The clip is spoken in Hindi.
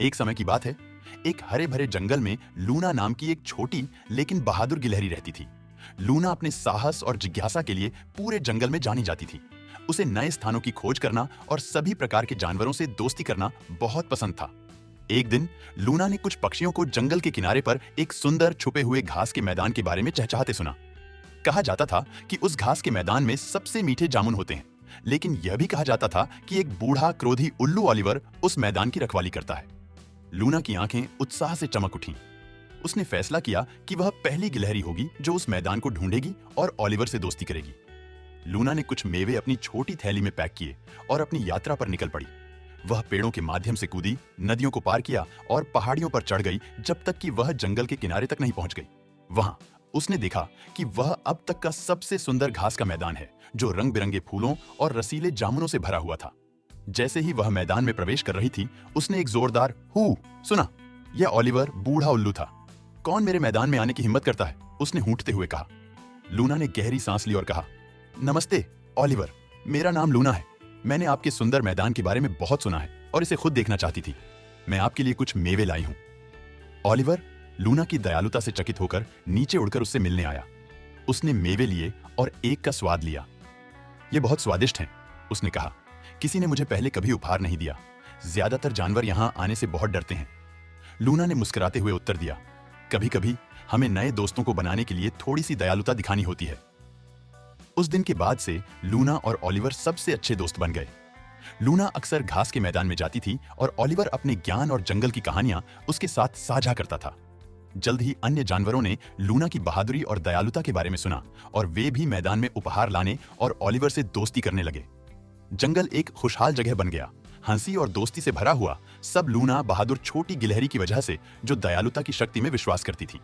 एक समय की बात है, एक हरे भरे जंगल में लूना नाम की एक छोटी लेकिन बहादुर गिलहरी रहती थी। लूना अपने साहस और जिज्ञासा के लिए पूरे जंगल में जानी जाती थी। उसे नए स्थानों की खोज करना और सभी प्रकार के जानवरों से दोस्ती करना बहुत पसंद था। एक दिन लूना ने कुछ पक्षियों को जंगल के किनारे पर एक सुंदर छुपे हुए घास के मैदान के बारे में चहचहाते सुना। कहा जाता था कि उस घास के मैदान में सबसे मीठे जामुन होते हैं, लेकिन यह भी कहा जाता था कि एक बूढ़ा क्रोधी उल्लू ओलिवर उस मैदान की रखवाली करता है। लूना की आंखें उत्साह से चमक उठीं। उसने फैसला किया कि वह पहली गिलहरी होगी जो उस मैदान को ढूंढेगी और ओलिवर से दोस्ती करेगी। लूना ने कुछ मेवे अपनी छोटी थैली में पैक किए और अपनी यात्रा पर निकल पड़ी। वह पेड़ों के माध्यम से कूदी, नदियों को पार किया और पहाड़ियों पर चढ़ गई जब तक कि वह जंगल के किनारे तक नहीं पहुंच गई। वहां उसने देखा कि वह अब तक का सबसे सुंदर घास का मैदान है, जो रंग बिरंगे फूलों और रसीले जामुनों से भरा हुआ था। जैसे ही वह मैदान में प्रवेश कर रही थी, उसने एक जोरदार हू सुना। यह ओलिवर बूढ़ा उल्लू था। कौन मेरे मैदान में आने की हिम्मत करता है? उसने हूंटते हुए कहा। लूना ने गहरी सांस ली और कहा, नमस्ते ओलिवर, मेरा नाम लूना है। मैंने आपके सुंदर मैदान के बारे में बहुत सुना है और इसे खुद देखना चाहती थी। मैं आपके लिए कुछ मेवे लाई हूं। ओलिवर लूना की दयालुता से चकित होकर नीचे उड़कर उससे मिलने आया। उसने मेवे लिए और एक का स्वाद लिया। ये बहुत स्वादिष्ट हैं, उसने कहा। किसी ने मुझे पहले कभी उपहार नहीं दिया। ज्यादातर जानवर यहां आने से बहुत डरते हैं। लूना ने मुस्कुराते हुए उत्तर दिया, कभी कभी हमें नए दोस्तों को बनाने के लिए थोड़ी सी दयालुता दिखानी होती है। उस दिन के बाद से लूना और ओलिवर सबसे अच्छे दोस्त बन गए। लूना अक्सर घास के मैदान में जाती थी और ओलिवर अपने ज्ञान और जंगल की कहानियां उसके साथ साझा करता था। जल्द ही अन्य जानवरों ने लूना की बहादुरी और दयालुता के बारे में सुना और वे भी मैदान में उपहार लाने और ओलिवर से दोस्ती करने लगे। जंगल एक खुशहाल जगह बन गया, हंसी और दोस्ती से भरा हुआ। सब लूना बहादुर छोटी गिलहरी की वजह से, जो दयालुता की शक्ति में विश्वास करती थी।